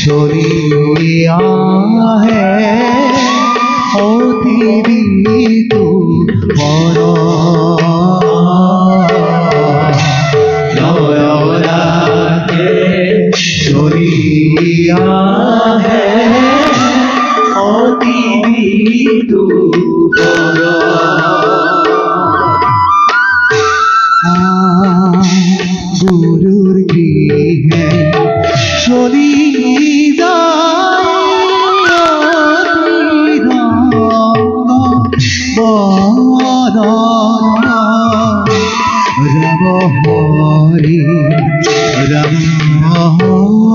शोरिया है अतिरी तू मरा नयना के शोरिया है अतिरी तू मरा गुरुर की है शोरिया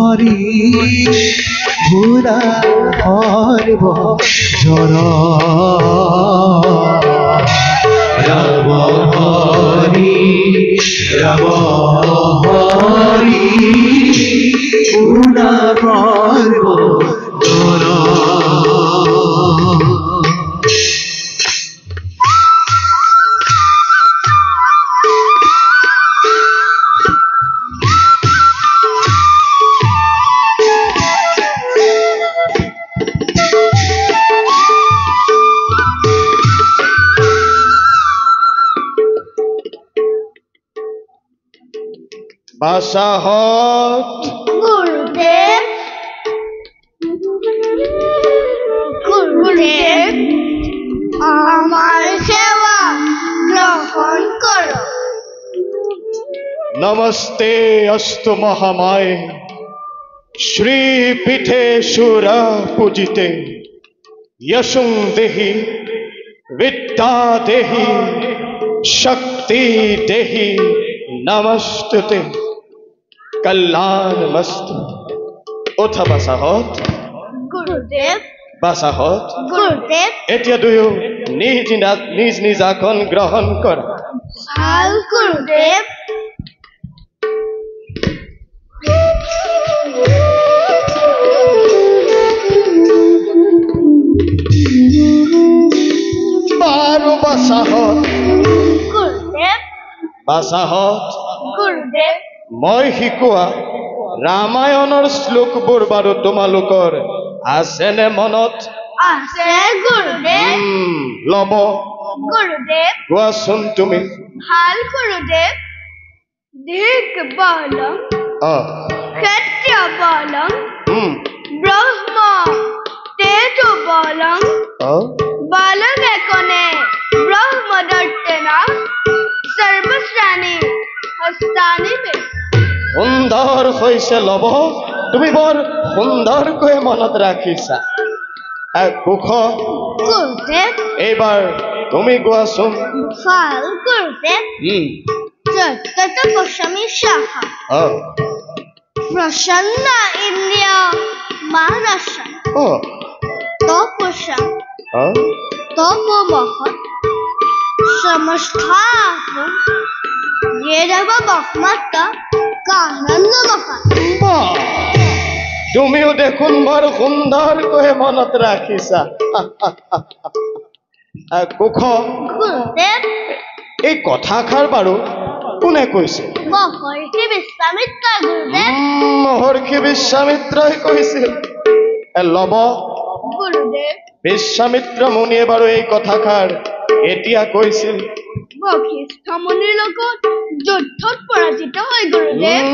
हरि भूरा हरब जरा राम हरि भूरा हरब जरा बासाहत गुरुदेव गुरुदेव আমার সেবা গ্রহণ করো नमस्ते अस्तु महामाये श्री पीठेश्वर पूजिते यशुं देहि विद्या देहि शक्ति देहि नमस्ते कल्याणमस्तु उठ बासाहत গুরুদেব बासाहत গুরুদেব এতিয়া দুয়ো নিজ নিজ আসন গ্রহণ কৰা ভাল গুৰুদেব বাৰো বাসাহত গুৰুদেব বাসাহত গুৰুদেব মই শিকোৱা ৰামায়ণৰ শ্লোকবোৰ বাৰু তোমালোকৰ আছেনে মনত আছে গুৰুদেব লব গুৰুদেব কোৱাচোন তুমি ভাল গুৰুদেব দিক বলম ক্ষেত্ৰ বলম ব্ৰহ্ম তেজ বলম বলম একনে ব্ৰহ্ম দৰ্শনা সৰ্বশ্ৰাণী হস্তানি মে সুন্দৰ হৈছে লব তুমি বৰ সুন্দৰকৈ মনত ৰাখিছা কুশ গুৰুদেব এইবাৰ তুমি কোৱাচোন ভাল গুৰুদেব যত গোস্বামী সাহা প্ৰসন্ন ইন্দ্ৰিয় মহাৰাশা তপস্যা তপমহৎ সমস্থাপন যেৰব বহমাত্ৰ কানন্দ মহা তুমিও দেখোন বৰ সুন্দৰকৈ মনত ৰাখিছা কুশ গুৰুদেব এই কথাষাৰ বাৰু কোনে কৈছে মহৰ্ষি বিশ্বামিত্ৰ গুৰুদেব মহৰ্ষি বিশ্বামিত্ৰই কৈছিল লব গুৰুদেব বিশ্বামিত্ৰ মুনিয়ে বাৰু এই কথাষাৰ এতিয়া কৈছিল বশিষ্ঠ মুনিৰ লগত যুদ্ধত পৰাজিত হৈ গুৰুদেৱ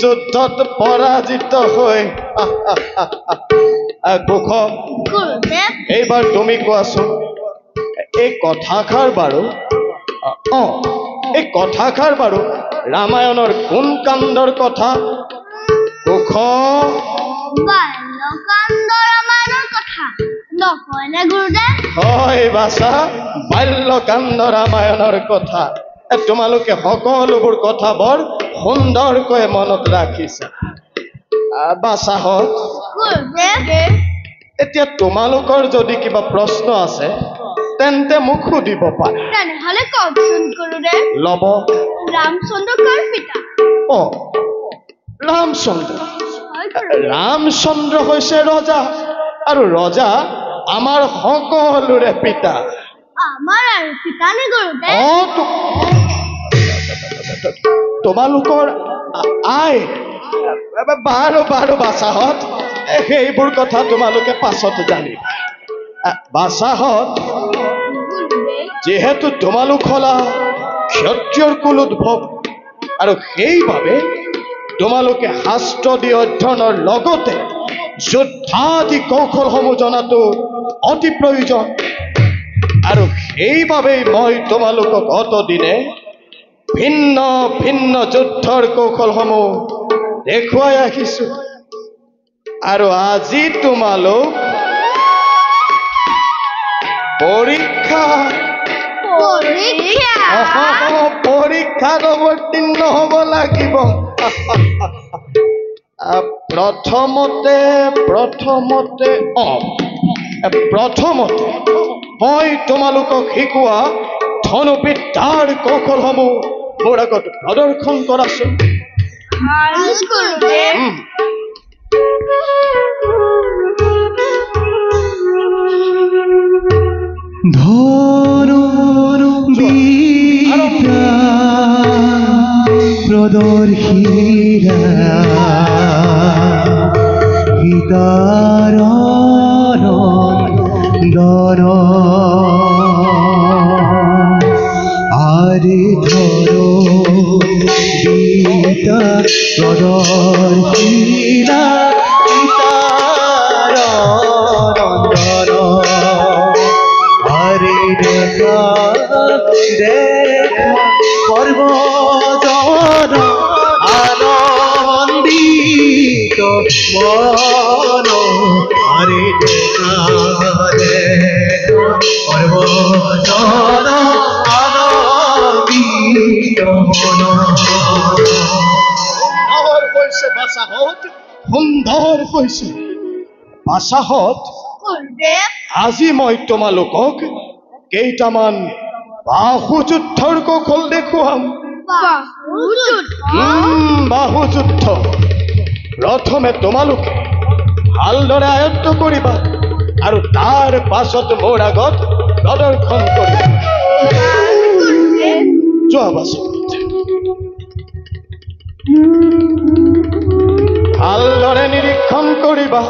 যুদ্ধত পৰাজিত হৈ কুশ গুৰুদেৱ এইবাৰ তুমি কোৱাচোন এই কথাষাৰ বাৰু এই কথাষাৰ বাৰু ৰামায়ণৰ কোন কাণ্ডৰ কথা কুশ বাল্যকাণ্ড ৰামায়ণৰ কথা নহয়নে গুৰুদেৱ হয় বাছা বাল্যকাণ্ড ৰামায়ণৰ কথা তোমালোকে সকলোবোৰ কথা বৰ সুন্দৰকৈ মনত ৰাখিছা বাছাহঁত গুৰুদেৱ এতিয়া তোমালোকৰ যদি কিবা প্ৰশ্ন আছে তেন্তে মোক সুধিব পাৰা তেনেহলে কওকচোন গুৰুদেৱ লব ৰামচন্দ্ৰ কাৰ পিতা ৰামচন্দ্ৰ হয় গুৰুদেৱ ৰামচন্দ্ৰ হৈছে ৰজা আৰু ৰজা আমাৰ সকলোৰে পিতা আমাৰ আৰু পিতা নে গুৰুদেৱ তোমালোকৰ আই বাৰো বাৰো বাছাহঁত সেইবোৰ কথা তোমালোকে পাছত জানিবা। বাছাহঁত, যিহেতু তোমালোক হলা ক্ষত্ৰিয়ৰ কুলোদ্ভৱ আৰু সেইবাবে তোমালোকে শাস্ত্ৰ দি অধ্যয়নৰ লগতে যুদ্ধাদি কৌশলসমূহ জনাটো অতি প্ৰয়োজন। আৰু সেইবাবেই মই তোমালোকক অতদিনে ভিন্ন ভিন্ন যুদ্ধৰ কৌশলসমূহ দেখুৱাই আহিছো। আৰু আজি তোমালোক পৰীক্ষাত অৱতীৰ্ণ হ'ব লাগিব। প্ৰথমতে মই তোমালোকক শিকোৱা ধনুবিদ্যাৰ কৌশলসমূহ মোৰ আগত প্ৰদৰ্শন কৰাচোন। ধনুর্বিদ্যা প্রদর্শিতা গীতারন্দর আরে ধরো গীতা প্রদর্শিতা গীতারন্দর আরে দেখা দেখা সর্বজন আনন্দিত মন আরে দেখা দেখা সর্বজন আনন্দিত মন। সুন্দৰ হৈছে বাছাহঁত। আজি মই তোমালোকক কেইটামান বাহুযুদ্ধৰ কৌশল দেখুৱাম। বাহুযুদ্ধ প্ৰথমে তোমালোকে ভালদৰে আয়ত্ত কৰিবা আৰু তাৰ পাছত মোৰ আগত প্ৰদৰ্শন কৰিবা। যোৱা বাছত ভালদৰে নিৰীক্ষণ কৰিবা।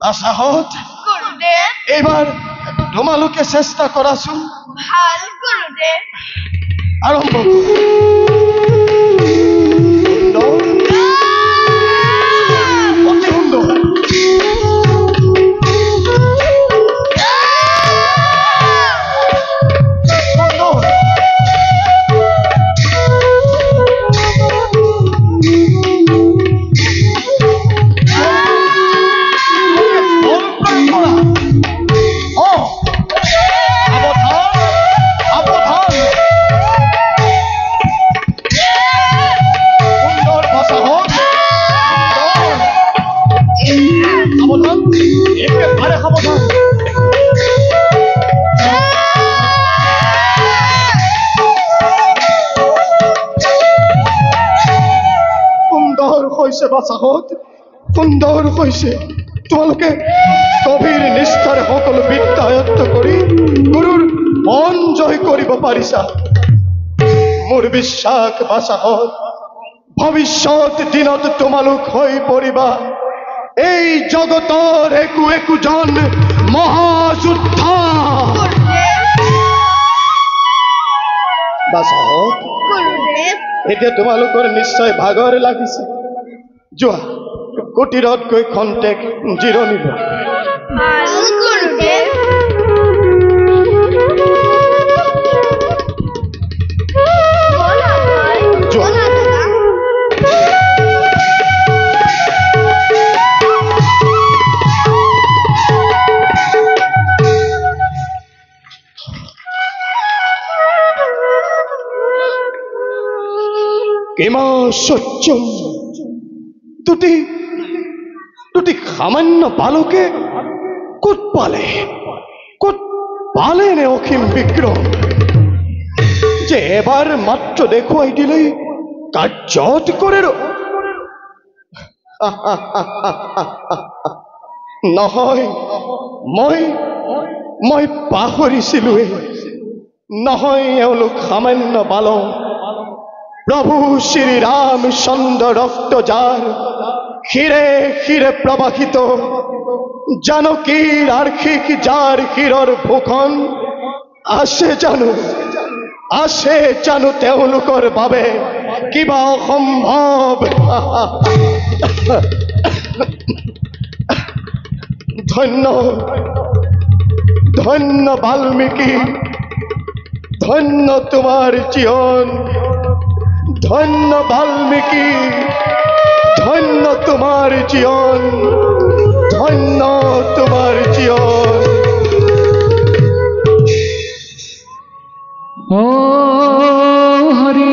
বাছাহঁত, এইবাৰ তোমালোকে চেষ্টা কৰাচোন। আৰম্ভ অতি সুন্দৰ। বাছাহঁত, সুন্দৰ হৈছে। তোমালোকে গভীৰ নিষ্ঠাৰে সকলো বিদ্যা আয়ত্ত কৰি গুৰুৰ মন জয় কৰিব পাৰিছা। মোৰ বিশ্বাস বাছাহঁত, ভৱিষ্যত দিনত তোমালোক হৈ পৰিবা এই জগতৰ একোজন মহাযোদ্ধা। বাছাহঁত, এতিয়া তোমালোকৰ নিশ্চয় ভাগৰ লাগিছে। যোৱা কুটিৰত গৈ খন্তেক জিৰণি লোৱা। কিমা সত্যম দুটি সামান্য বালকে ক'ত পালে নে অসীম বিক্ৰম যে এবাৰ মাত্ৰ দেখুৱাই দিলেই কাৰ্যত কৰে নহয় মই পাহৰিছিলোৱে নহয় এওঁলোক সামান্য বালক প্ৰভু শ্ৰী ৰামচন্দ্ৰ ৰক্ত যাৰ শিৰে শিৰে প্ৰবাহিত জানকীৰ আৰ্শিক যাৰ শিৰৰ ভূষণ আছে জানো তেওঁলোকৰ বাবে কিবা অসম্ভৱ ধন্য বাল্মীকি ধন্য তোমাৰ জীৱন ধন্য বাল্মীকি ধন্য তোমাৰ জীবন ধন্য তোমাৰ জীবন ও হৰি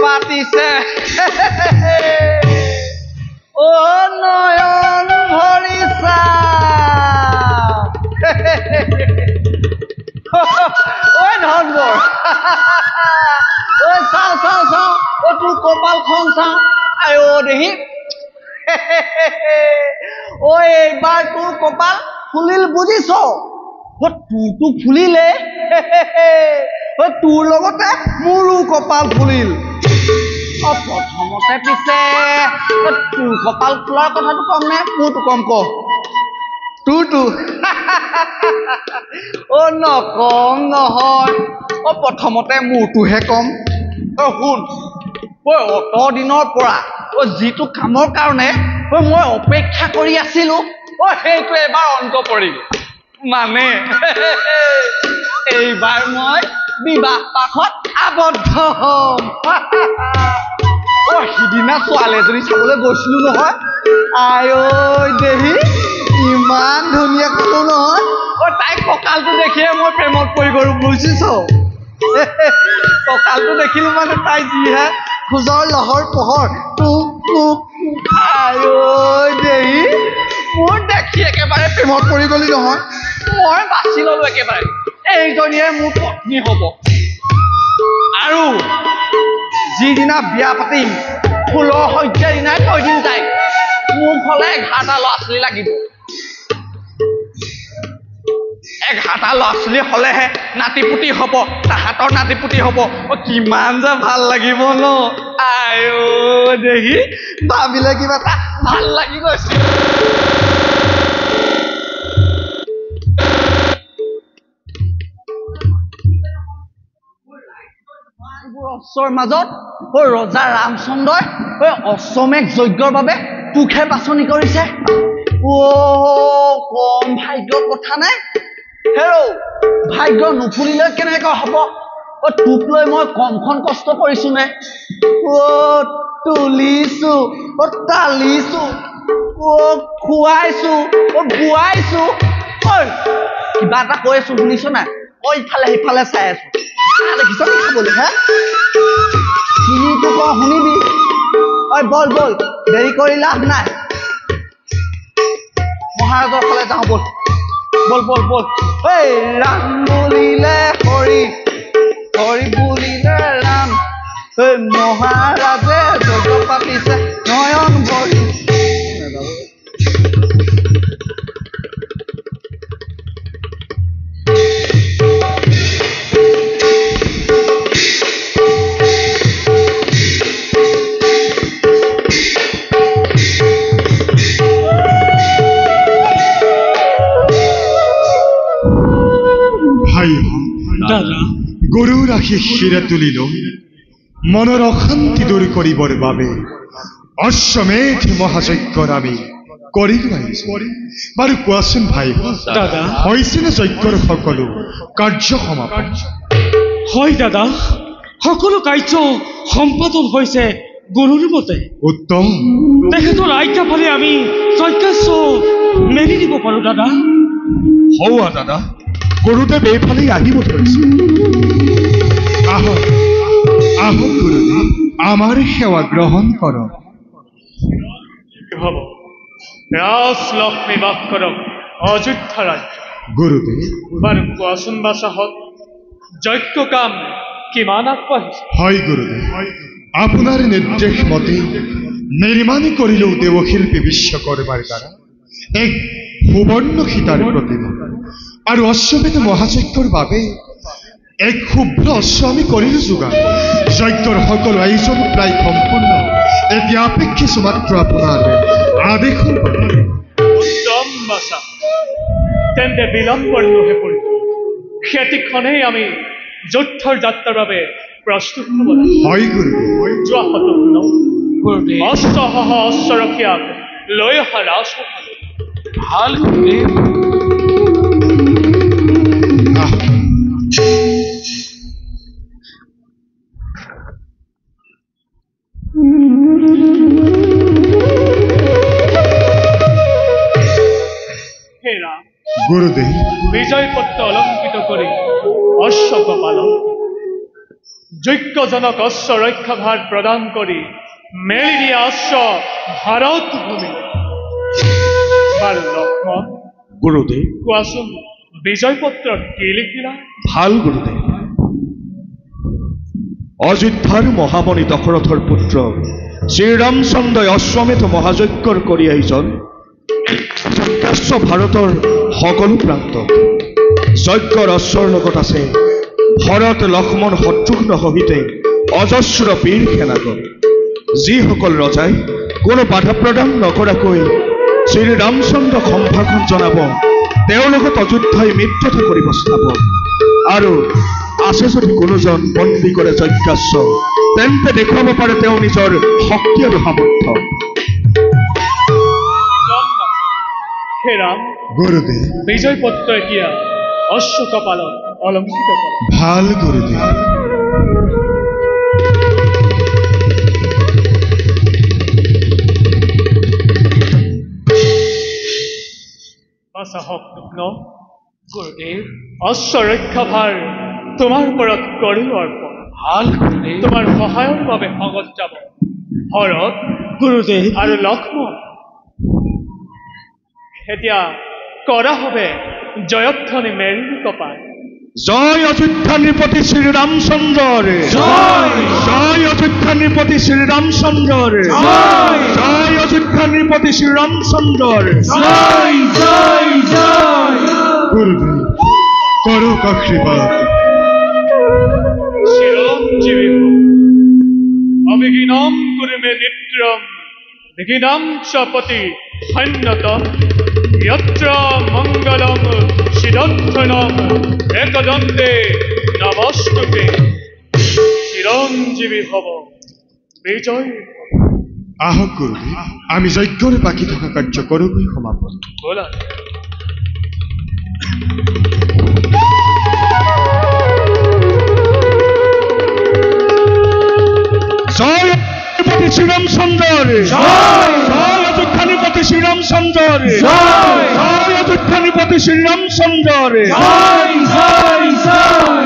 পাতিছে ও নয়ন ভৰিছা ঐ ধনবৰ ঐ চাও ও তোৰ কপালখন চাও আয়ো দেহি ঐ এইবাৰ তোৰ কপাল ফুলিল বুজিছ তোৰটো ফুলিলে তোৰ লগতে মোৰো কপাল ফুলিল প্ৰথমতে পিছে তোৰ কপাল ফুলাৰ কথাটো কম নে মোৰটো কম ক তোৰটো নকম নহয় প্ৰথমতে মোৰটোহে কম শুন অত দিনৰ পৰা যিটো কামৰ কাৰণে মই অপেক্ষা কৰি আছিলো সেইটো এবাৰ অন্ত পৰিল মানে এইবাৰ মই বিবাহ পাশত আবদ্ধ হম সিদিনা ছোৱালী এজনী চাবলৈ গৈছিলো নহয় আই ঐ দেহি ইমান ধুনীয়া কলো নহয় তাইক কঁকালটো দেখিয়ে মই প্ৰেমত পৰি গলো বুজিছ কঁকালটো দেখিলো মানে তাই যিহে খোজৰ লহৰ পোহৰ আই ঐ দেহি মোৰ দেখি একেবাৰে প্ৰেমত পৰি গলি নহয় মই বাছি ললো একেবাৰে এইজনীয়ে মোৰ পত্নী হব আৰু যিদিনা বিয়া পাতিম ফুলৰ সজ্জাৰ দিনাই কৈ দিম তাইক মোৰ ফলে 11টা ল'ৰা ছোৱালী লাগিব 11টা ল'ৰা ছোৱালী হলেহে নাতিপুতি হব তাহাঁতৰ নাতিপুতি হব কিমান যে ভাল লাগিব ন আই ঐ দেহি ভাবিলে কিবা এটা ভাল লাগি গৈছে অশ্বৰ মাজত ৰজা ৰামচন্দ্ৰই অশ্বমেধ যজ্ঞৰ বাবে তোকহে বাছনি কৰিছে কম ভাগ্যৰ কথা নাই হেৰৌ ভাগ্য নুফুলিলে কেনেকৈ হ'ব তোক লৈ মই কমখন কষ্ট কৰিছো নে তুলিছো তালিছো খুৱাইছো বোৱাইছো কিবা এটা কৈ আছো শুনিছ নাই ইফালে সিফালে চাই আছো দেখিছ কি খাবলৈ হে চিনিটো ক শুনিবি বল দেৰি কৰি লাভ নাই মহাৰাজৰ ফালে যাওঁ বল ৰাম বুলিলে হৰি হৰি বুলিলে ৰাম মহাৰাজে যজ্ঞ পাতিছে নয়ন ভৰি গৰুৰ শিশিৰে তুলিল মনৰ অশান্তি দূৰ কৰিবৰ বাবে অশ্বমেধ মহাযজ্ঞৰ আমি কৰিলো আহিছো। বাৰু কোৱাচোন ভাই, দাদা হৈছেনে যজ্ঞৰ সকলো কাৰ্য সমাপন? হয় দাদা, সকলো কাৰ্য সম্পাদন হৈছে গুৰুৰ মতে। উত্তম। তেখেতৰ আজ্ঞা পালে আমি যজ্ঞাস্য মেলি দিব পাৰো দাদা। হওয়া দাদা, গুৰুদেৱ এইফালে আহিব ধৰিছে। আহক আহক গুৰুদেৱ, আমাৰ সেৱা গ্ৰহণ কৰক। হ'ব ৰাজ লক্ষ্মী বাস কৰক অযোধ্যা ৰাজ্য। গুৰুদেৱ, বাৰু কোৱাচোন বাচাহত, যজ্ঞ কাম কিমান আগবাঢ়িছে? হয় গুৰুদেৱ, আপোনাৰ নিৰ্দেশ মতে নিৰ্মাণ কৰিলো দেৱশিল্পী বিশ্বকৰ্মাৰ দ্বাৰা এক সুবৰ্ণ সীতাৰ প্ৰতিমা, আৰু অশ্বমেধ মহাযজ্ঞৰ বাবে এক শুভ্ৰ অশ্ব আমি কৰিলো যোগাৰ। যজ্ঞৰ সকলো আয়োজন প্ৰায় সম্পূৰ্ণ। এতিয়া অপেক্ষিছো মাত্ৰ আপোনাৰ আদেশৰ বাবে। উত্তম বাচা, তেন্তে বিলম্বৰ নহে পৰিব। খেতিখনেই আমি যুদ্ধৰ যাত্ৰাৰ বাবে প্ৰস্তুত হ'ব লাগিব। হয় গুৰুদেৱ। যোৱা শতক অশ্বসহ অশ্বৰক্ষীয়াক লৈ অহা ৰাজসভালৈ। ভাল গুৰুদেৱ। আহক। হে ৰাম, গুৰুদেৱ, বিজয় পত্ৰ অলংকৃত কৰি অশ্ব কপালক যোগ্যজনক অশ্ব ৰক্ষাভাৰ প্ৰদান কৰি মেলি দিয়া অশ্ব ভাৰত ভূমি। বাৰু লক্ষ্মণ, গুৰুদেৱ, কোৱাচোন বিজয় পত্ৰত কি লিখিলা? ভাল গুৰুদেৱ। অযোধ্যাৰ মহামণি দশৰথৰ পুত্ৰ শ্ৰীৰামচন্দ্ৰই অশ্বমেধ মহাযজ্ঞৰ কৰি আয়োজন যজ্ঞাস্য ভাৰতৰ সকলো প্ৰান্তত। যজ্ঞৰ অশ্বৰ লগত আছে ভৰত লক্ষ্মণ শত্ৰুঘ্ন সহিতে অজস্ৰ বীৰ সেনাগৰ, যিসকল ৰজাই কোনো বাধা প্ৰদান নকৰাকৈ শ্ৰীৰামচন্দ্ৰক সম্ভাষণ জনাব, তেওঁৰ লগত অযোধ্যাই মিত্ৰতা কৰিব স্থাপন। আৰু আছে যদি কোনোজন বন্দী কৰে যজ্ঞাস্য, তেন্তে দেখুৱাব পাৰে তেওঁ নিজৰ শক্তি আৰু সামৰ্থ্য। হে ৰাম, গুৰুদেৱ, বিজয় পত্ৰ এতিয়া অশ্ব কপালত অলংকৃত কৰা। ভাল গুৰুদেৱ। বাচাহক ন গুৰুদেৱ, অশ্ব ৰক্ষাভাৰ তোমাৰ ওপৰত কৰিলো অৰ্পণ। ভাল গুৰুদেৱ, তোমাৰ সহায়ৰ বাবে সগত যাব ভৰত গুৰুদেৱ আৰু লক্ষ্মণ। এতিয়া কৰা হবে জয়ধ্বনি মেৰিনি কপাল। জয় অযোধ্যা নৃপতি শ্ৰীৰামচন্দ্ৰৰ জয়। জয় অযোধ্যা নৃপতি শ্ৰীৰামচন্দ্ৰৰ জয়। জয় অযোধ্যা নৃপতি শ্ৰীৰামচন্দ্ৰৰ জয়। জয় জয়। গুৰুদেৱ, কৰক আশীৰ্বাদ। চিৰঞ্জীৱী অবিঘ্নম কুৰু মে নিত্যম বিঘ্নম চ পতি সন্ন্যতম যত্ৰ মঙ্গলম শিৰোদ্ধনম একদন্তে নমস্তুতে। চিৰঞ্জীৱী হব, বিজয় আহক গুৰুদেৱ, আমি যজ্ঞৰ বাকী থকা কাৰ্য কৰোগৈ সমাপন। বলা। জয় নৃপতি শ্ৰীৰামচন্দ্ৰৰ জয়। জয় অযোধ্যা নৃপতি শ্ৰীৰামচন্দ্ৰৰ জয়। জয় অযোধ্যা নৃপতি শ্ৰীৰামচন্দ্ৰৰ জয়। জয় জয়।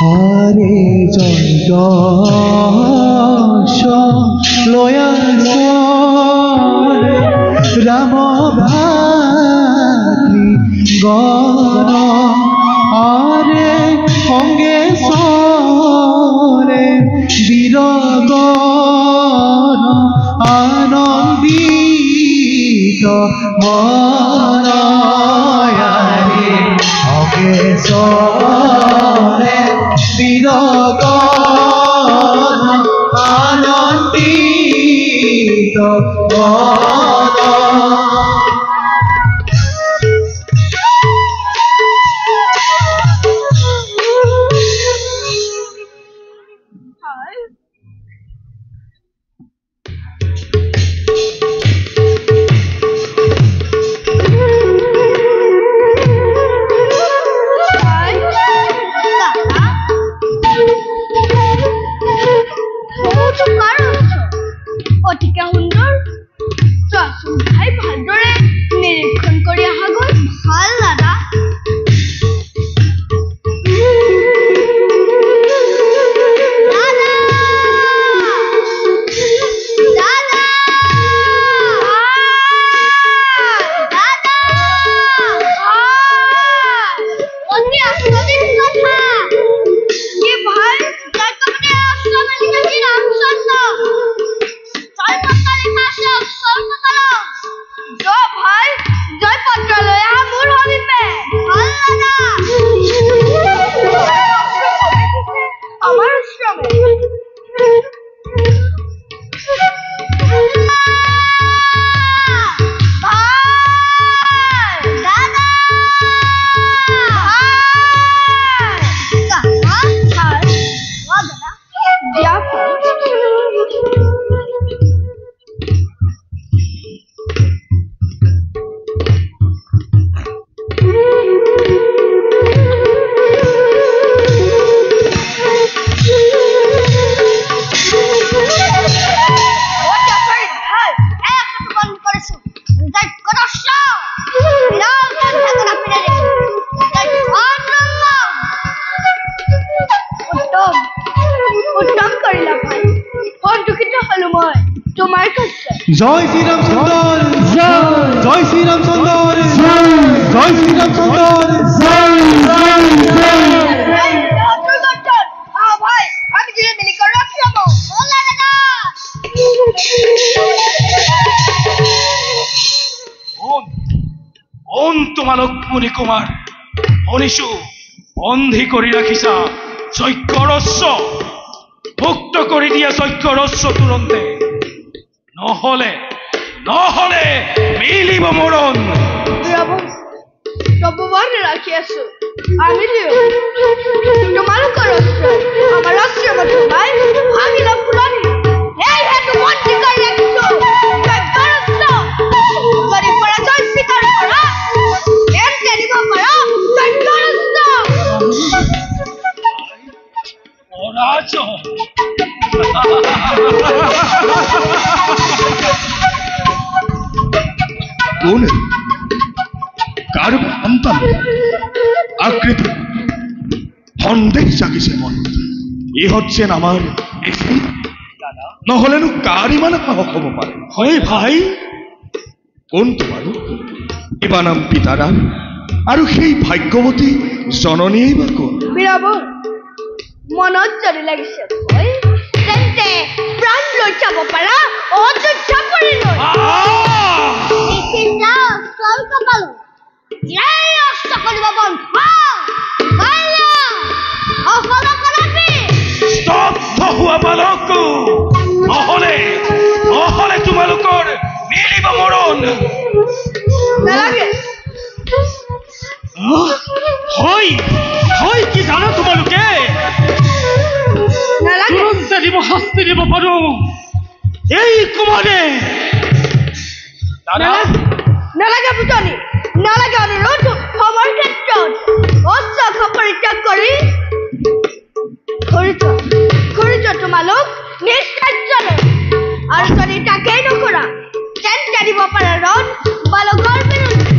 হৰে যজ্ঞ লয়াসৰে ৰাম ভাতৃ গণ আৰে সঙ্গে সৰে বীৰগণ আনন্দিত মনয়াৰে সঙ্গে সৰে বীৰগণ অতিকে সুন্দৰ চোৱাচোন ভাই ভালদৰে নিৰীক্ষণ কৰি অহা গ'ল ভাল দাদা জয় শ্ৰীৰাম সুন্দৰ জয় শ্ৰীৰাম সুন্দৰ জয় শ্ৰীৰাম সুন্দৰ তোমালোক মুনি কুমাৰ অনিশু বন্ধি কৰি ৰাখিছা যজ্ঞ ৰস্য মুক্ত কৰি দিয়া যজ্ঞ ৰস্য তুৰন্তে নহলে মিলিব মৰণ প্ৰভুবনে ৰাখি আছো আমি তোমালোকৰ অস্ত্ৰ আমাৰ অস্ত্ৰ ভাই ভাগিলা ফুলনি এই হেতু বন্দী কৰি ৰাখিছো যদি পৰাজয় স্বীকাৰ কৰা এন জানিব পাৰা কোন কাৰ সন্তান আকৃতি সন্দেহ জাগিছে মন ই হচ্ছেন আমাৰ নহলেনো কাৰ ইমান সাহস হব পাৰে হয় ভাই কোন তোমাৰ কিবা নাম পিতাৰাম আৰু সেই ভাগ্যৱতী জননীয়ে বা কোন বীৰাবন মনত যদি লাগিছে তেন্তে প্ৰাণ লৈ যাব পাৰা অযোধ্যা কৰি লৈ নহলে তোমালোকৰ মিলিব মৰণ হয় কি জানা তোমালোকে তুৰন্তে দিব শাস্তি দিব পাৰো এই কুমাৰে নালাগে পুতনি নালাগে অনুৰোধ সময় ক্ষেত্ৰত অস্ত্ৰ পৰিত্যাগ কৰি ঘূৰি যোৱা তোমালোক নিশ্চয় আৰু যদি তাকেই নকৰা তেন্তে দিব পাৰা ৰণ বালকৰ বিৰুদ্ধে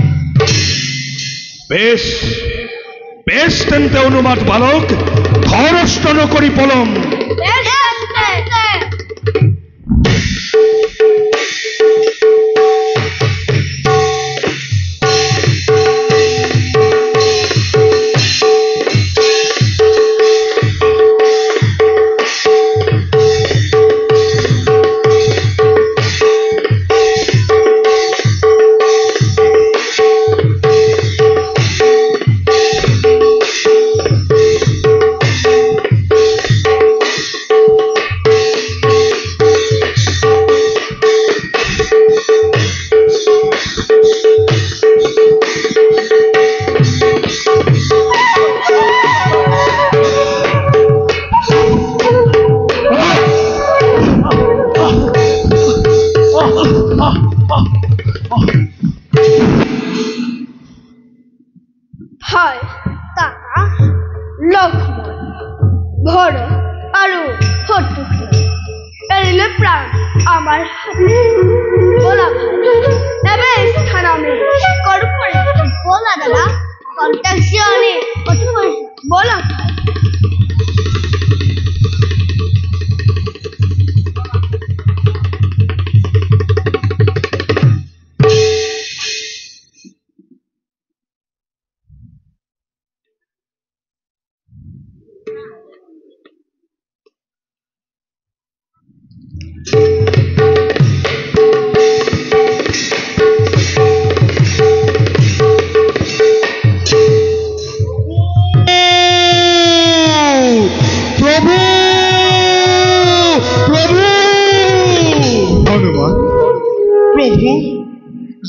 বেশ তেন্তে অনুমাত বালক ধৰষ্ট নকৰি পলম আমাৰ হাতে বলা ভাই তবে স্থান আমি কৰব বলা দাদা কন্ট্যাকশনে কত বলা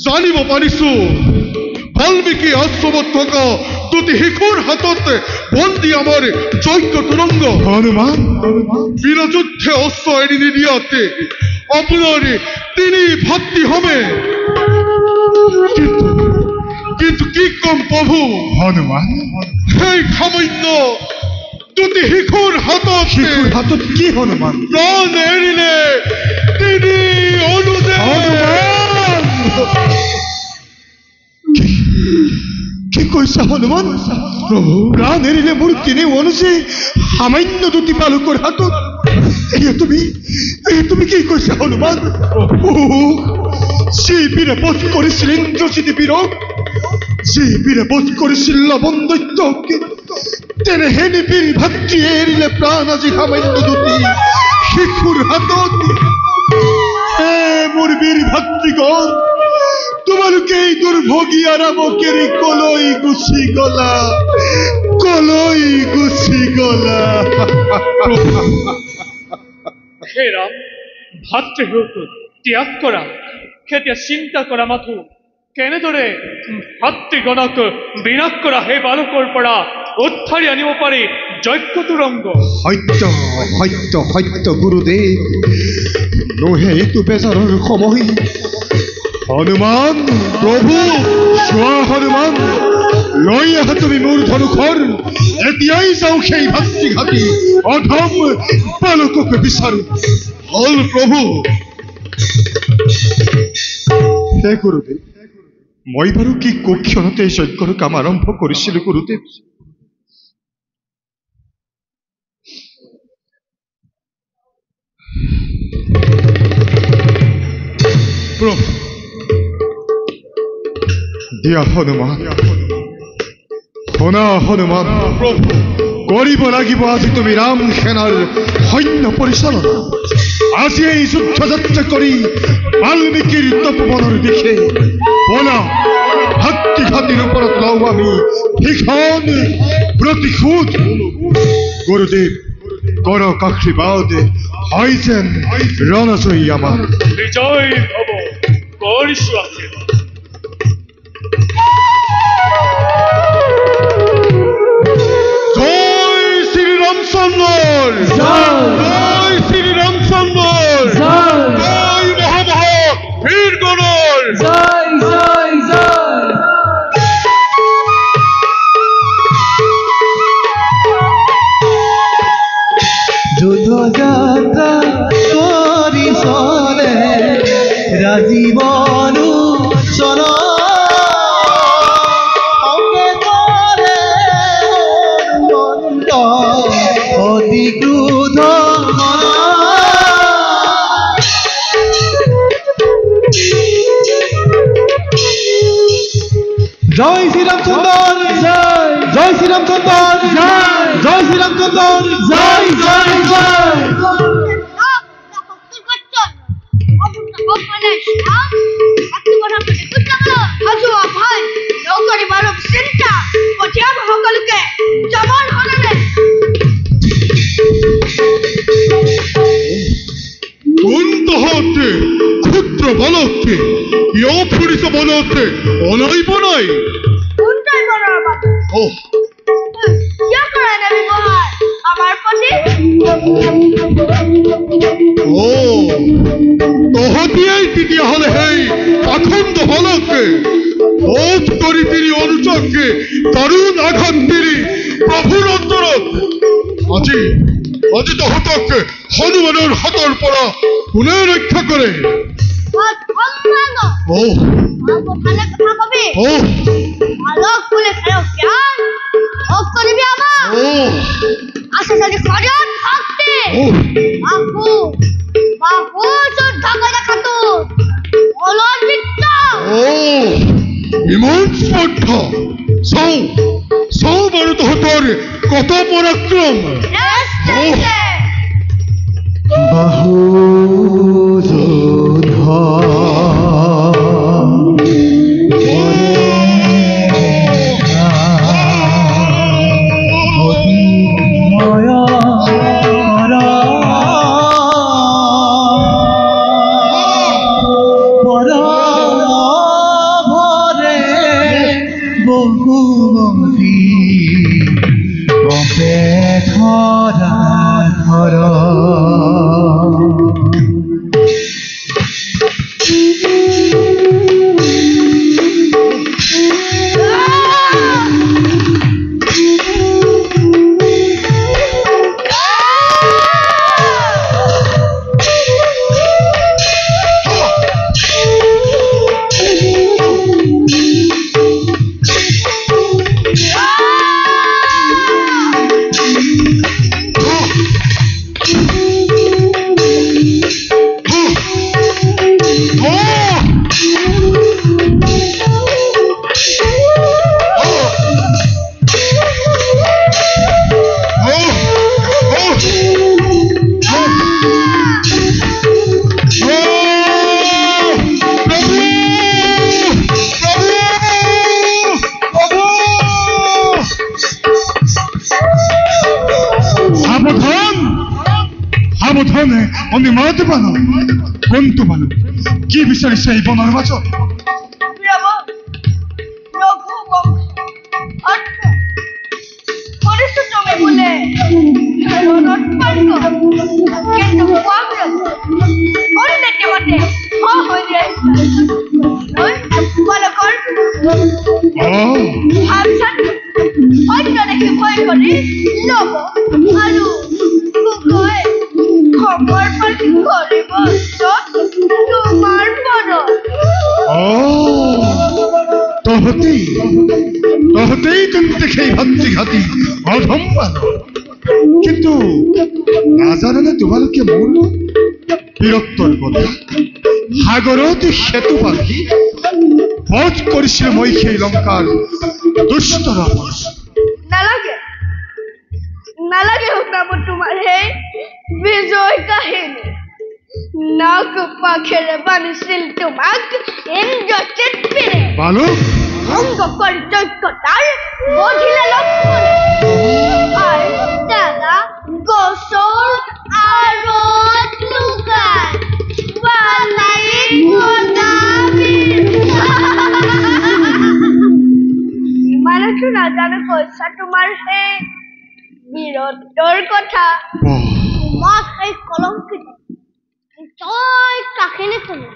জানিব পাৰিছো বাল্মীকি আশ্ৰমত থকা দুটি শিশুৰ হাতত বন্দী আমাৰ যজ্ঞ তুৰংগ হনুমান বীৰযুদ্ধে অস্ত্ৰ এৰি নিদিয়াতে আপোনাৰ তিনি ভাতৃ হমে কিন্তু কি কম প্ৰভু হনুমান সেই সামান্য দুটি শিশুৰ হাতত কি হনুমান প্ৰাণ এৰিলে তিনি কি কৈছা হনুমান প্ৰভু প্ৰাণ এৰিলে মোৰ তিনি অনুজে সামান্য দুটি বালকৰ হাতত তুমি কি কৈছা হনুমান যি বীৰে বধ কৰিছিল ইন্দ্ৰজিতে বীৰক যি বীৰে বধ কৰিছিল লৱণ দৈত্যক তেনেহে বীৰ ভাতৃ এৰিলে প্ৰাণ আজি সামান্য দুটি শিশুৰ হাতত মোৰ বীৰ ভাতৃগণ তোমালোকে এই দুৰ্ভোগী আৰামকেৰ কলৈ গুচি গলা হে ৰাম ভাতৃহক ত্যাগ কৰা এতিয়া চিন্তা কৰা মাথো কেনেদৰে ভাতৃগণক বিনাশ কৰা সেই বালকৰ পৰা উদ্ধাৰি আনিব পাৰি যজ্ঞ তুৰংগ সত্য গুৰুদেৱ নহে এইটো বেজাৰৰ সময় হনুমান প্ৰভু চোৱা হনুমান লৈ আহা তুমি মোৰ ধনুষৰ এতিয়াই যাওঁ সেই ভাতৃঘাতী অধম বালকক বিচাৰো হল প্ৰভু হে গুৰুদেৱ মই বাৰু কি কুক্ষণতে যজ্ঞৰ কাম আৰম্ভ কৰিছিলো গুৰুদেৱ প্ৰভু দিয়া হনুমান শুনা হনুমান প্ৰভু কৰিব লাগিব আজি তুমি ৰাম সেনাৰ সৈন্য পৰিচালনা আজি এই যুদ্ধ যাত্ৰা কৰি বাল্মীকিৰ তপোবনৰ দিশে বলা ভাতৃঘাতীৰ ওপৰত লওঁ আমি ভীষণ প্ৰতিশোধ গুৰুদেৱ কৰক আশীৰ্বাদ হয় যেন ৰণজয়ী আমাৰ বিজয় হব কৰিছো আশীৰ্বাদ জয় শ্রী রামচন্দ্র জয় শ্রী রামচন্দ্র জয় মহামহা বীরগণর যুদ্ধযাত্রা করি চলে রাজীবন চল অতি ক্রোধ জয় শ্রীরামচন্দ্র জয় শ্রীরামচন্দ্র জয় শ্রীরামচন্দ্র জয় জয় জয় ক্ষুদ্র বলকে অফুরিত বলকে অনয় বনয় তহতিয়াই তেতিয়াহলে সেই আখণ্ড বলকে বোধ কৰি তিনি অনুচককে তৰুণ আঘাত দিলি প্ৰভুৰ অন্তৰত আজি আজি তহঁতক হনুমানৰ হাতৰ পৰা কোনে ৰক্ষা কৰে? ও ভালে কথা কবি ও আলোক বলে খেলো জ্ঞান ওক করবি আমার ও আসে যদি খরচ থাকতে ও বাহু বাহু যোদ্ধা করে খাতো অলঞ্জিত ও ইমান স্পর্ধ সৌ বাৰু তহঁতৰ কত পৰাক্ৰম! বাহু যোদ্ধা মাতে পানো কোনটো মানুহ কি বিচাৰিছে এই বনৰ মাজত? তহঁতেই তেন্তে সেই ভাতৃঘাতী অধম মানুহ। কিন্তু নাজানানে তোমালোকে মোৰ বীৰত্বৰ কথা সাগৰত সেতু বান্ধি বধ কৰিছিল মই সেই লংকাৰ দুষ্ট ৰাৱণ। নালাগে নালাগে শুনাব তোমাৰ সেই বিজয় কাহিনী। নাক পাখেৰে বান্ধিছিল তোমাক ইন্দ্ৰজিৎ পিনে। বালক ভংগ কৰি যোগ্যতাৰ বধিলে লক্ষ্মণে আৰু দাদা গছৰ আঁৰত লুকাই বালিত কটাবীৰ। ইমানতো নাজানো কৈছা তোমাৰ সেই বীৰত্বৰ কথা। তোমাক সেই কলংকিত জয় কাহিনী শুনি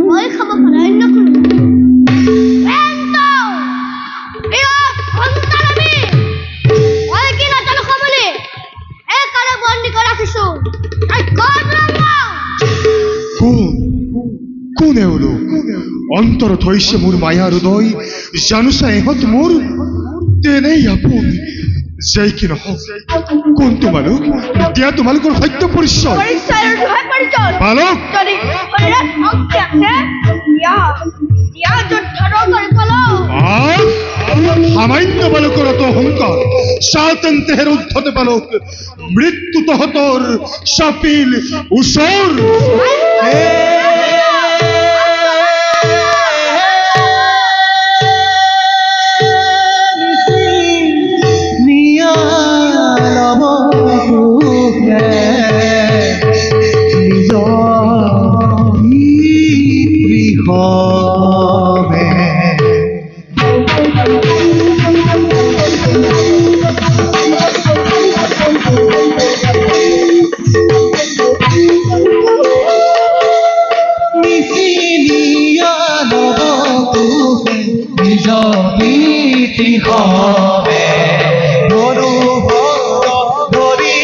মই খাব পৰা অন্য কোনো কোন এওঁলো অন্তৰত হৈছে মোৰ মায়াৰ উদয় জানোচা এহঁত মোৰ তেনেই আপোন যাই কি নহওক কোনটো মানুহ দিয়া তোমালোকৰ সত্য পৰিচয়। বালক সামান্য বালকৰ অত অহংকাৰ চা তেন্তে হেৰুদ্ধতে বালক মৃত্যু তহঁতৰ চাপিল ওচৰ। হবে মনোভঙ্গ ধৰি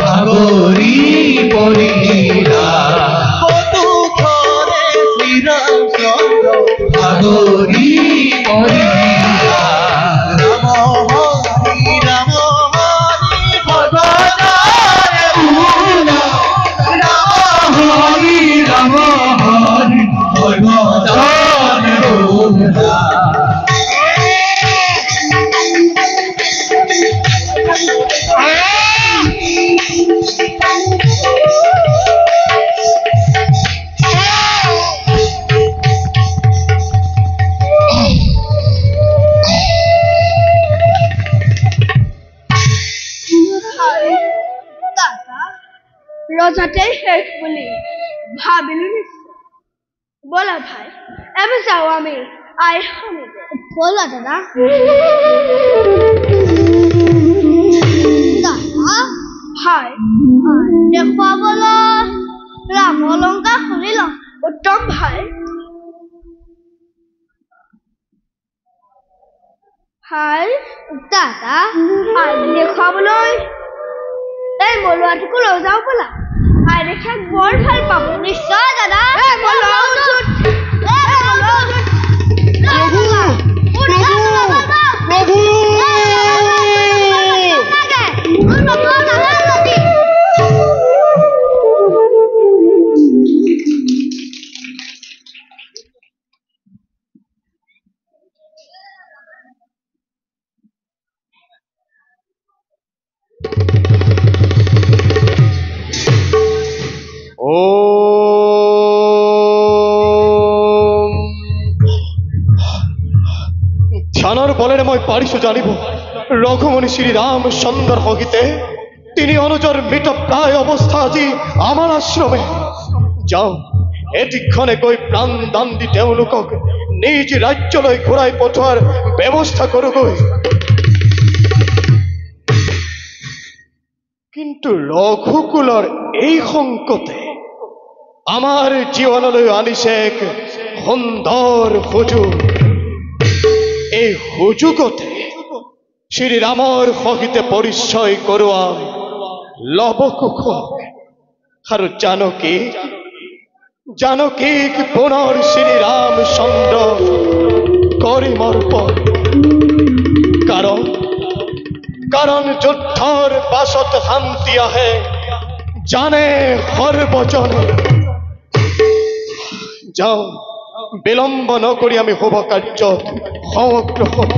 ভাগৰি পৰিৰা কত ঘৰে শ্ৰীৰামচন্দ্ৰ ভাগৰি পৰিৰা ৰাম হৰি ভগবানেৰ ভুল ৰাম হৰি ভগবানেৰ ভুল ৰজাতেই শেষ বুলি ভাবিলো নিশ্চয়। ব'লা ভাই এবাৰ যাওঁ আমি আই সমিতি। ব'লা দাদা। ভাই দেখুৱাবলৈ ৰাম অলংকাৰ শুনি লওঁ। উত্তম ভাই। ভাই দাদা আই দেখুৱাবলৈ এই মলুৱাটোকো লৈ যাওঁ ব'লা। আই দেখাক বৰ ভাল পাব। নিশ্চয় দাদা। ধ্যানৰ বলেৰে মই পাৰিছো জানিব ৰঘুমণি শ্ৰীৰামচন্দ্ৰৰ সহিতে তিনি অনুজৰ মৃতপ্ৰায় অৱস্থা আজি আমাৰ আশ্ৰমে। যাওঁ এদিক্ষণে গৈ প্ৰাণ দান দি তেওঁলোকক নিজ ৰাজ্যলৈ ঘূৰাই পঠোৱাৰ ব্যৱস্থা কৰোগৈ। কিন্তু ৰঘুকুলৰ এই সংকটে আমাৰ জীৱনলৈ আনিছে এক সুন্দৰ সুযোগ। এই সুযোগতে শ্ৰীৰামৰ সহিতে পৰিচয় কৰোৱাম লৱকুশক আৰু জানকীক পুনৰ শ্ৰীৰামচন্দ্ৰ কৰিম অৰ্পণ। কাৰণ যুদ্ধৰ পাছত শান্তি আহে জানে সৰ্বজনে। যাওঁ বিলম্ব নকৰি আমি শুভ কাৰ্যত অগ্ৰসৰ।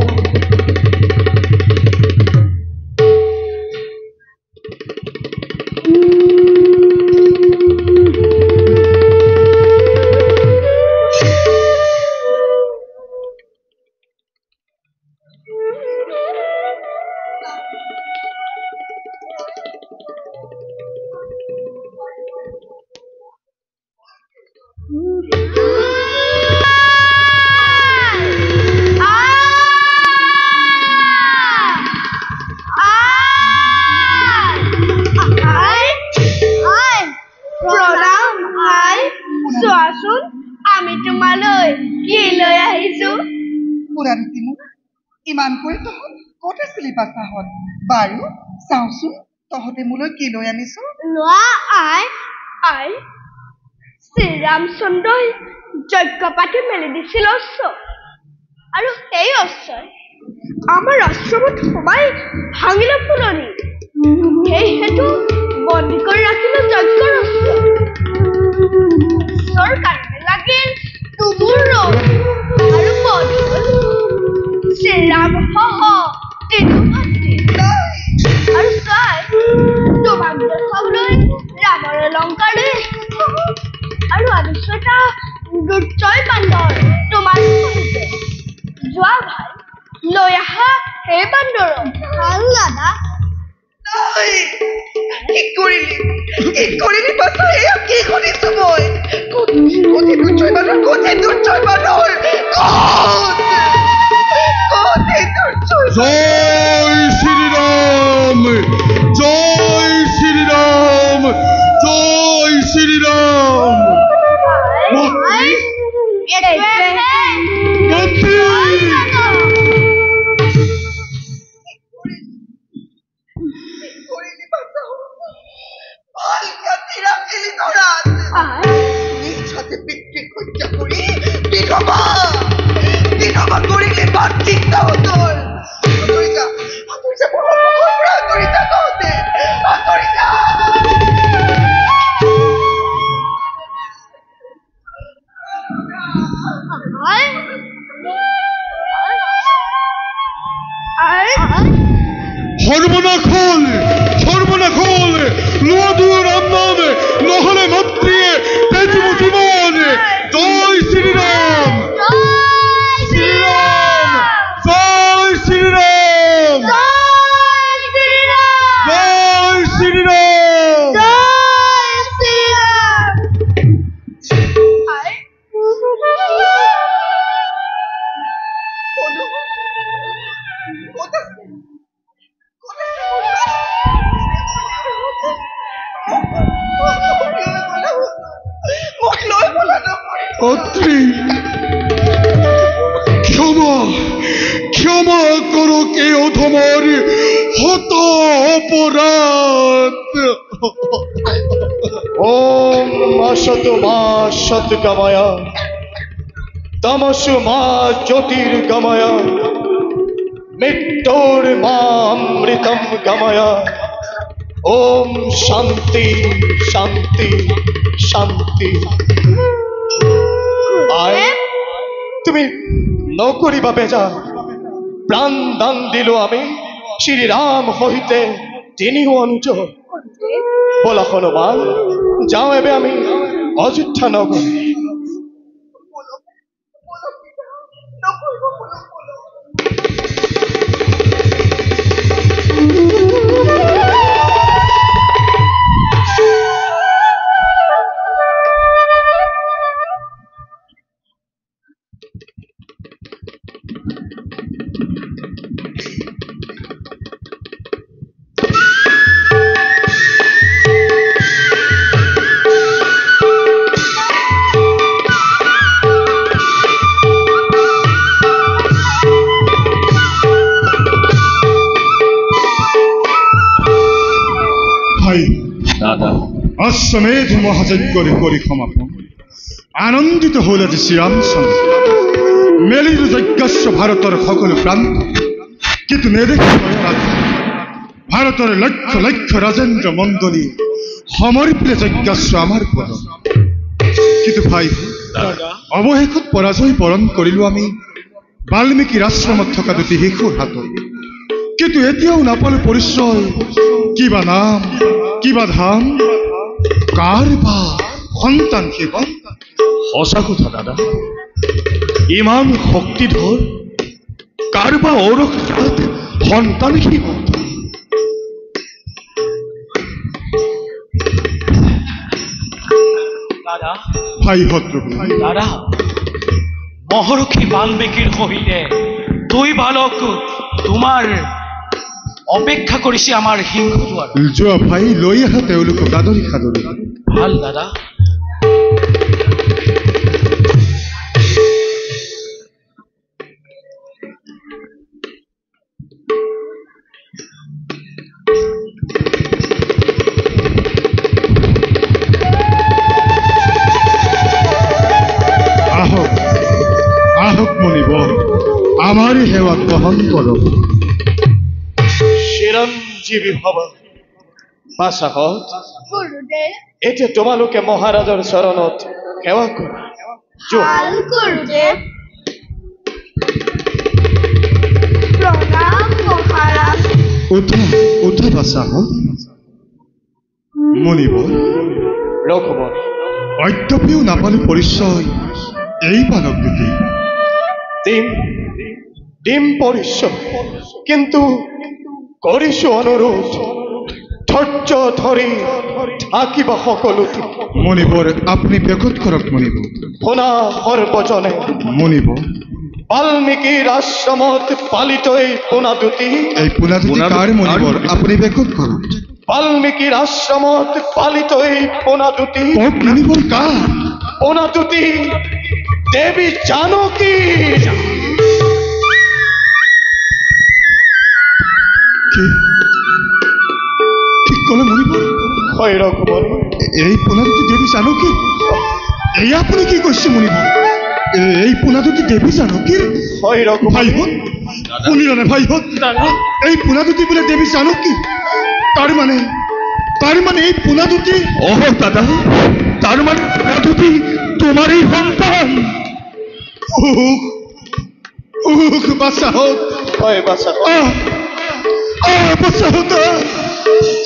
ইমানকৈ তহঁত ক'ত আছিলি বাছাহঁত? বাৰু চাওঁচোন তহঁতে মোলৈ কি লৈ আনিছ। লোৱা আই শ্ৰীৰামচন্দ্ৰই যজ্ঞ পাতি মেলি দিছিল অশ্ব, আৰু সেই অশ্বই আমাৰ আশ্ৰমত সোমাই ভাঙিলে ফুলনি। সেই হেতু বন্দী কৰি ৰাখিলে যজ্ঞৰ অশ্ব। অশ্বৰ কাৰণে লাগিল তুমুল ৰ'দ আৰু বধ। শ্ৰীৰাম সহ তিনিও ভাতৃ আৰু চাই তোমাক দেখাবলৈ ৰামৰ অলংকাৰ লৈ আৰু আনিছো এটা দুৰ্জয় বান্দৰ তোমাৰ সহিতে। যোৱা ভাই লৈ আহা সেই বান্দৰক। ভাল দাদা। কি কৰিলি বাছা? এয়া কি শুনিছো মই? কোঠে দুৰ্জয় বান্দৰ? জয় শ্রীরাম, জয় শ্রীরাম, জয় শ্রীরাম। শ্রীরাম মন্ত্রী! বিক্রি করতে করি বিধবা বিধবা করিলে তার চিন্তা হতো সর্বনাখল সর্বনাখল লোয়া রামনাম নহলে মন্ত্রিয়ে তেজিব জীবন। জয় শ্রীরাম শ্রীরাম জয় শ্রীরাম জয় শ্রীরাম। মন্ত্রী ক্ষমা ক্ষমা করো কে অধমর হত অপরাধ। ওম অসত মা সত গময়া তমসু মা জ্যোতির্গময়া মৃত্যুর মা অমৃতম গময়া। ওম শান্তি শান্তি শান্তি। আয় তুমি নকরিবা বেজা প্রাণ দান দিল আমি শ্রীরাম হইতে তিনিও অনুজ। বলা হনুমান যাও এবে আমি অযোধ্যা নগর। অশ্বমেধ মহাযজ্ঞরে করি ক্ষমাপণ। আনন্দিত হল যে শ্রীরামচন্দ্র মেলির যজ্ঞস্য ভারতের সকল প্রান্ত। কিন্তু নেদেখে ভারতের লক্ষ লক্ষ রাজেন্দ্র মণ্ডলী সমর্পিলে যজ্ঞস্য আমার পদ। কিন্তু ভাই অৱশেষত পৰাজয় বৰণ কৰিলো আমি বাল্মীকিৰ আশ্ৰমত থকা দুটি শিশুৰ হাতত। কিন্তু এতিয়াও নাপালো পৰিচয়, কিবা নাম কিবা ধাম কাৰ বা সন্তান সেৱক। সঁচা কথা দাদা, ইমান শক্তিধৰ কাৰোবা অৰক্ষাত সন্তান সেৱক। দাদা ভাই শত্ৰুঘ্ন, দাদা মহৰ্ষি বাল্মীকিৰ সহিতে দুই বালক তোমাৰ অপেক্ষা কৰিছে আমাৰ সিংহদ্বাৰত। যোৱা ভাই লৈ আহা তেওঁলোকক আদৰি সাদৰি। ভাল দাদা। আহক আহক মনিব, আমাৰই সেৱা গ্ৰহণ কৰক। চিৰঞ্জীৱী ভৱ বাসাহত গুৰুদেৱ এতিয়া তোমালোকে মহাৰাজৰ চৰণত সেৱা কৰা। যোৱা। ভাল গুৰুদেৱ। প্ৰণাম মহাৰাজ। উঠা উঠা বাচাহক। মনিব ৰঘুবন অদ্যপিও নাপালো পৰিচয় এই বালক দুটি। দিম দিম পৰিচয়, কিন্তু কৰিছো অনুৰোধ ধৈৰ্য ধৰি থাকিবা সকলোতে। মনিবৰ আপনি বেকত কৰক। মনিব শুনা সৰ্বজনে, মনিব বাল্মীকিৰ আশ্ৰমত পালিত এই পোনা দুটি এই পোনা দুটি কাৰ? মনিবৰ আপনি বেকত কৰক। বাল্মীকির আশ্রমত পালিত এই পোনা দুটি মণিবর কার? পোনা দুটি দেবী জানকী। ঠিক কলে মণিবর? হয় রঘুমণি, এই পোনা দুটি দেবী জানকী? এই আপনি কি করছে মণিবর? এই পোনা দুটি দেবী জানকীর? হয় ভাই রঘুমণি। হন শুনিল না ভাই হন, এই পোনা দুটি বলে দেবী জানকী? তার মানে এই পোনা দুটি? ওহ দাদা, তার মানে পোনা দুটি তোমারই সন্তান? বাচ্চা হোক, হয় বাসা। বাচ্চা হতো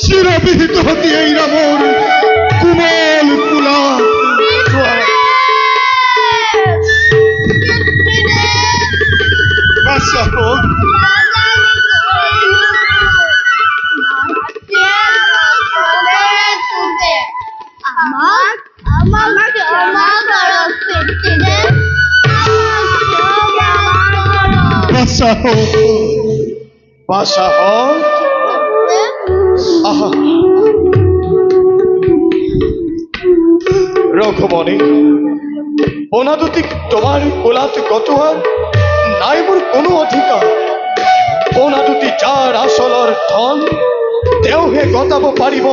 চিরবিহিত হতে এই রামর কুমল কুলা। বাচ্চা হোক, বাচ্চা হোক, বাসা হোক। আহা রঘুমণি, পোনা দুটি তোমার কোলাত গত নাই মোর কোনো অধিকার। পোনা দুটি যার আসলর ধন দেওহে গতাব পারিব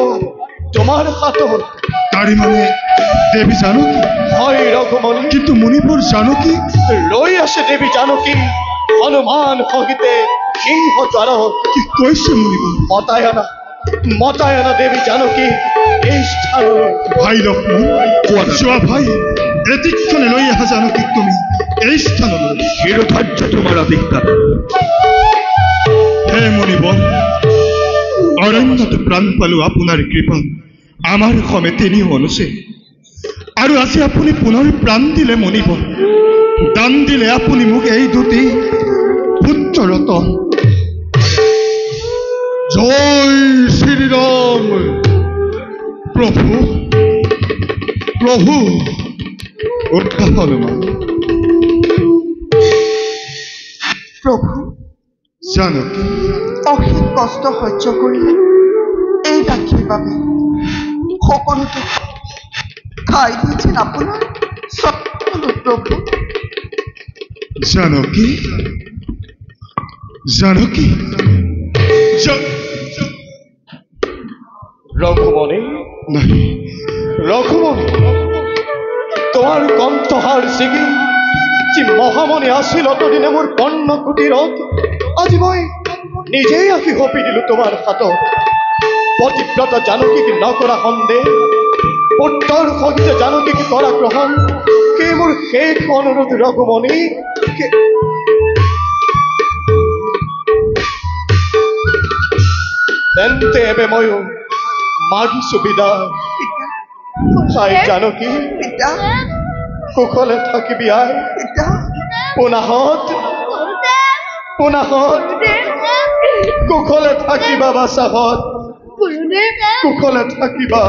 তোমার হাতত। তারি মানে দেবী জানকী? হয় রঘুমণি। কিন্তু মণিপুর জানকী? রই আসে দেবী জানকী হনুমান সহিতে সিংহ দ্বার। কি কইছে মণিপুর? মতায়না দেবী জানকী এই স্থানে। ভাই লক্ষ্মণ, চুয়া ভাই, এদিক্ষণে লই আহা জানকী তুমি এই স্থানলৈ। শিরোধার্য তোমার অধিকার। হে মণিবর, অৰণ্যত প্ৰাণ পালো আপোনাৰ কৃপা, আমাৰ সমে তিনিও অনুচে। আৰু আজি আপুনি পুনৰ প্ৰাণ দিলে মণিবৰ, দান দিলে আপুনি মোক এই দুটি পুত্ৰ ৰতন। জয় শ্ৰীৰাম। প্ৰভু প্ৰভু, উঠা হনুমান। প্ৰভু, জানকী, অশেষ কষ্ট সহ্য কৰিলে এই ৰাখিৰ বাবে সকলোতে ঠাই দিয়েছেন আপোনাৰ সকলো প্ৰভু। জানকী, জানকী, রঘুমণি, নাই রঘুমণি, তোমার কণ্ঠহার ছিগি যে মহামণি আসিল তদিনে মোর কর্ণ কুটিরত, আজি মই নিজেই আহি হপি দিলো তোমার হাতত। পতিব্রতা জানকীক নকৰা সন্দেহ, পুত্ৰৰ সহিতে জানকীক কৰা গ্ৰহণ, সেই মোৰ শেষ অনুৰোধ ৰঘুমণি। তেন্তে এবে ময়ো মাগিছো বিদায়। আই জানকী, পিতা, কুশলে থাকিবি আই। পিতা, পুনাহত কুশলে থাকিবা বাসাহত, কুশলে থাকিবা।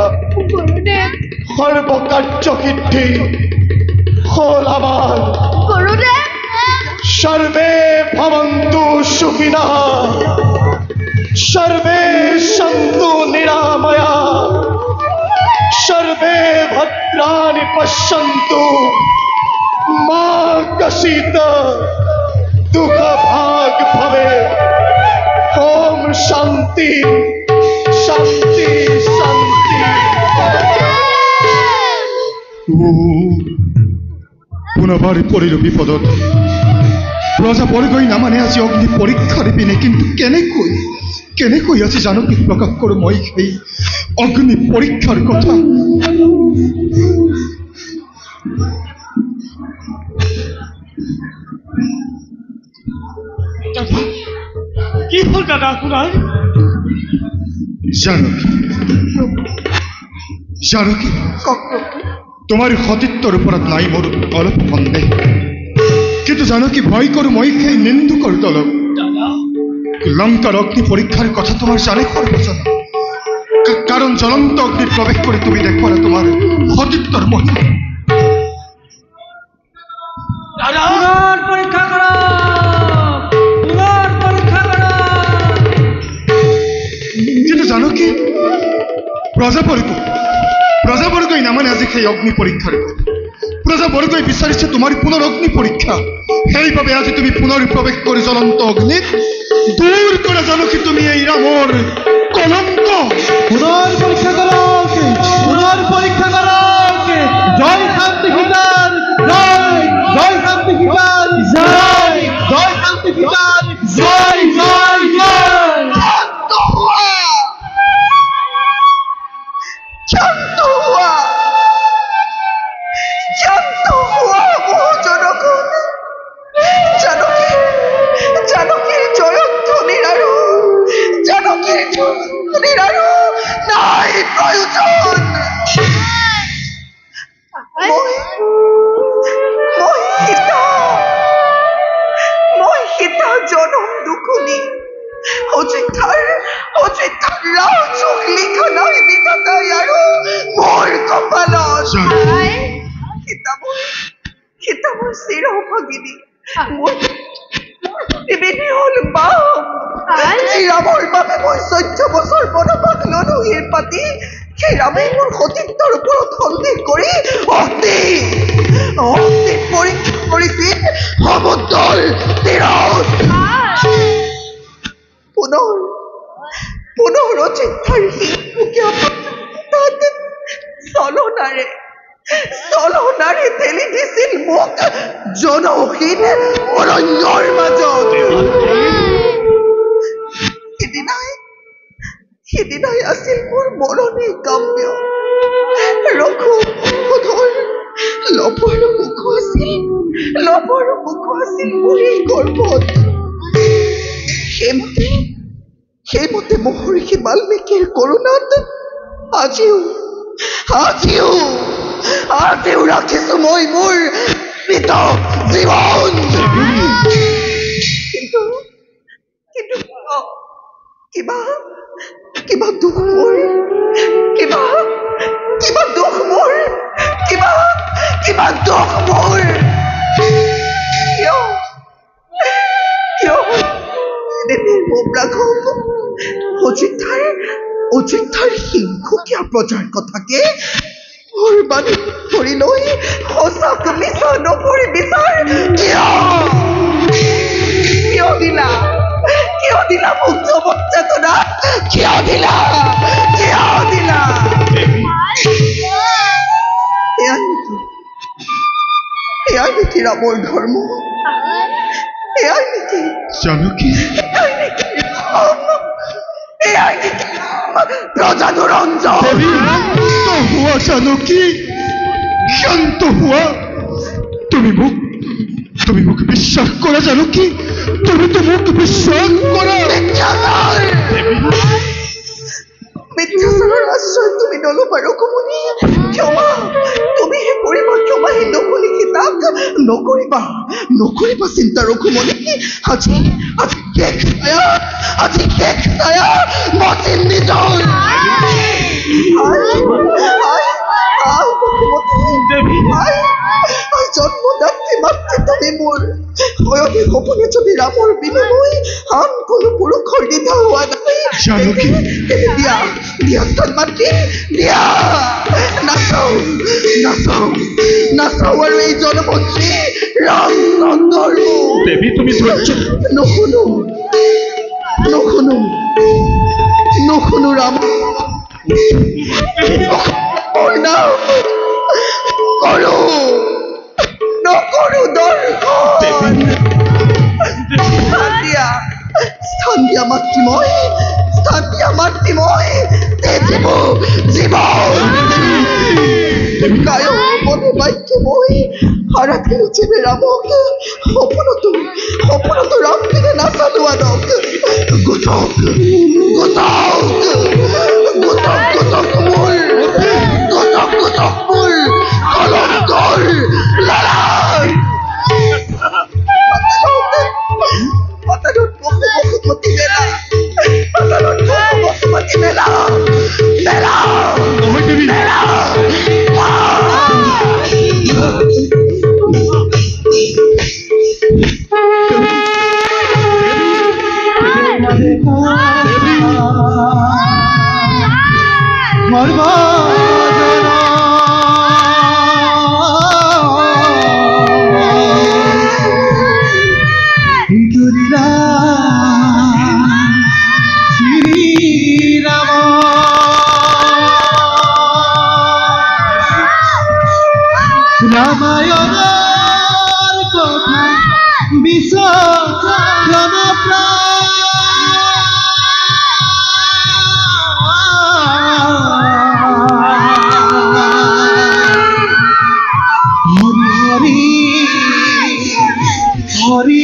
সর্বকার্য সিদ্ধি হল আমার। সর্বে ভবন্তু সুখিনঃ, সর্বে সন্তু নিরাময়া, সর্বে ভদ্রাণি পশ্যন্তু, মা কশিত দুঃখ ভাগ ভবে। ওম শান্তি শান্তি শান্তি। পুনবাৰ পৰিল বিপদত। প্ৰজা বৰগৈ নামানে আজি অগ্নি পৰীক্ষাৰ পিনে, কিন্তু কেনেকৈ আজি জানকীক প্ৰকাশ কৰোঁ মই সেই অগ্নি পৰীক্ষাৰ কথা। কি হল দাদা আপোনাৰ? জানকী, জানকী, কওক প্ৰভু। তোমাৰ সতীত্বৰ ওপৰত নাই মোৰ অলপ সন্দেহ, কিন্তু জানকী ভয় কৰোঁ মই সেই নিন্দুকৰ দলক। লংকাৰ অগ্নি পৰীক্ষাৰ কথা তোমাৰ জানে সৰ্বজন, কাৰণ জ্বলন্ত অগ্নিত প্ৰৱেশ কৰি তুমি দেখুৱালা তোমাৰ সতীত্বৰ মহিমা। পৰীক্ষা কৰো, পৰীক্ষা কৰো। কিন্তু জানকী, প্ৰজাবৰ্গই নামানে আজি সেই অগ্নি পৰীক্ষাৰ প্ৰজাবৰ্গই বিচাৰিছে তোমাৰ পুনৰ অগ্নি পৰীক্ষা সেইবাবে আজি তুমি পুনৰ প্ৰৱেশ কৰি জ্বলন্ত অগ্নিত দূৰ কৰা জানকী তুমি এই ৰামৰ কলংক পুনৰ পৰীক্ষা কৰক জয় শান্তি সীতাৰ জয় জয় শান্তি সীতাৰ জয় জয় শান্তি সীতাৰ জয় জয় জয় শান্ত হুয়া বহু জনগণ জানকীৰ জয়ধ্বনিৰ আৰু নাই প্ৰয়োজন মই সীতা জনম দুখনি অযোধ্যাৰ ৰাজযোগ লিখা নাই বিধাতাই আৰু মোৰ কপালত সীতা মোৰ চিৰভাগিনী মোৰ নিবেদী হ'ল বাপ ৰামৰ বাবে মই 14 বছৰ বনবাস ললো এই পাতি সেই ৰামে মোৰ সতীত্বৰ ওপৰত সন্দেহ কৰি অগ্নি পৰীক্ষা কৰিছিল সমুদ্ৰৰ তীৰত পুনৰ অযোধ্যাৰ শিশুকীয়া তাত চলনাৰে ঠেলি দিছিল মোক জনহীন অৰণ্যৰ মাজত সিদিনাই আছিল মোৰ মৰণে কাম্য ৰঘুপথৰ লপৰ মুখ আছিল মোৰ এই গৰ্ভত সেইমতে মহৰ্ষি বাল্মীকিৰ কৰোণাত আজিও ৰাখিছো মই মোৰ মৃত জীৱন কিন্তু কিবা দুখ মোৰ কিবা দুখ মোৰ অযোধ্যাৰ সিংহকীয়া প্ৰজাৰ কথাকে মোৰ বাণী ধৰি লৈ সঁচাক মিছা নকৰি বিচাৰ কিয় দিলা মোক জবত চেতনা কিয় দিলা এয়াই নেকি ৰামৰ ধৰ্ম এয়াই নেকি জানকী প্ৰজানুৰঞ্জন জানকী শান্ত হোৱা তুমি মোক বিশ্বাস কৰা জানকী তুমিতো মোক বিশ্বাস কৰা মিথ্যাচাৰৰ আশ্ৰয় তুমি নল'বা ৰঘুমুনি ক্ষমা তুমিহে কৰিবা ক্ষমা সেই নকলি সীতাক নকৰিবা চিন্তা ৰঘুমুনি আজি শেষ ছায়া মতিন নিজৰ জন্মদাত্ৰী মাতৃ তুমি মোৰ বয়সী সপোনে যদি ৰামৰ বিনিময় আন কোনো পুৰুষৰ দিধা হোৱা নাই দিয়া মাতৃ দিয়া নাচাও আৰু এই জনমন্ত্ৰী ৰামচন্দ্ৰৰ দেৱী তুমি নুশুনো ৰাম নকৰো দৰ্শন স্থান দিয়া মাতৃময় গায়ক মনে বাক্যে মই হাৰাতে চেনে ৰামক সপনত ৰাম ফিৰে নাচালো আনক গোটক মোৰ কলঙ্কৰ লড়াই বসুমতী মেলা ঘর রামায়ণের কথা বিচরণ হরি হরি হরি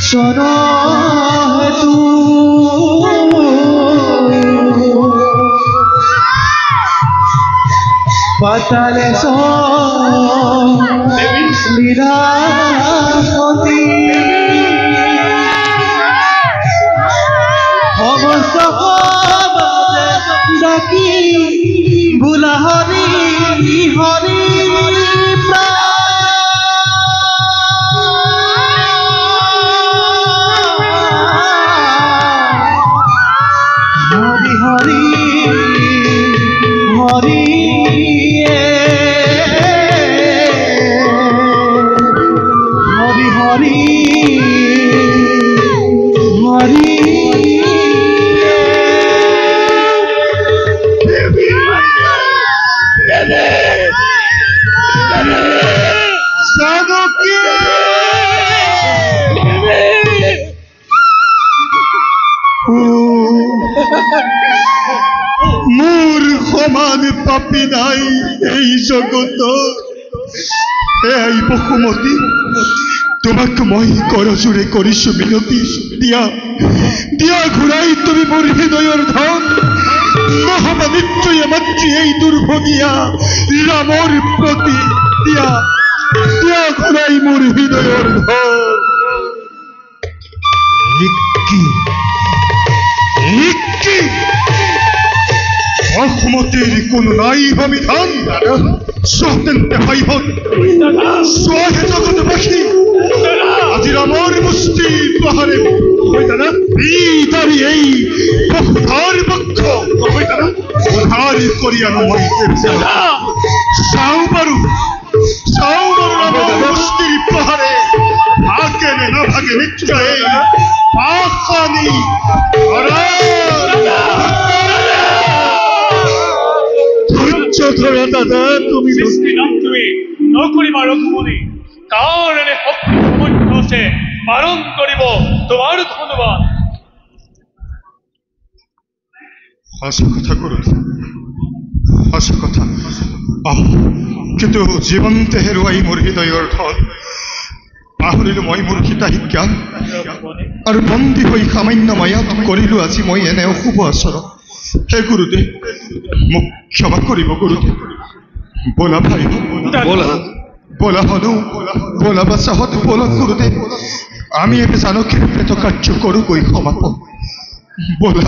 সরহেতু পাতালে লীলাপতি সমস্ত ডাকি বুলা হরি হরি হরি হরি হরি হরি হরি হরি মোৰ সমান পাপী নাই এই জগত। এই বসুমতী, তোমাক মই কৰজোৰে কৰিছো মিনতি, দিয়া দিয়া ঘূৰাই তুমি মোৰ হৃদয়ৰ ধন। নহবা নিশ্চয় মাতৃ এই দুৰ্ভগীয়া ৰামৰ প্ৰতি, দিয়া দিয়া ঘূৰাই মোৰ হৃদয়ৰ ধন। নিকি অসমতিৰ কোনো নাই বিধান, স্বতেন্তে ভাইভত স্বহে জগতবাসী আজি ৰামৰ মুষ্টি প্ৰহাৰে তাৰি এই পক্ষৰ পক্ষ উদ্ধাৰ কৰি আনো মই। চাওঁ বাৰু ৰামৰ মুষ্টিৰ প্ৰহাৰে ভাগে নে নাভাগে নিশ্চয় পাখানি ধৰা দাদা, তুমি তুমি নকৰিবা ৰঘুমণি, কাৰ এনে শক্তি সামৰ্থ্য আছে পালন কৰিব তোমাৰ ধন্যবাদ। সঁচা কথা কৰোঁ, সঁচা কথা। কিন্তু জীৱন্তে হেৰুৱাই মোৰ হৃদয়ৰ ধন পাহৰিলো মই মোৰ হিতাহিত জ্ঞান, আৰু বন্দী হৈ সামান্য মায়াত কৰিলো আজি মই এনে অশুভ আচৰণ। হে গুৰুদেৱ, মোক ক্ষমা কৰিব গুৰুদেৱ। বলা ভাই, বলা হনু, বলা বাচাহত, বলা গুৰুদেৱ, আমি একে জানকীৰ প্ৰেত কাৰ্য কৰোঁ গৈ সমাপন। বলা।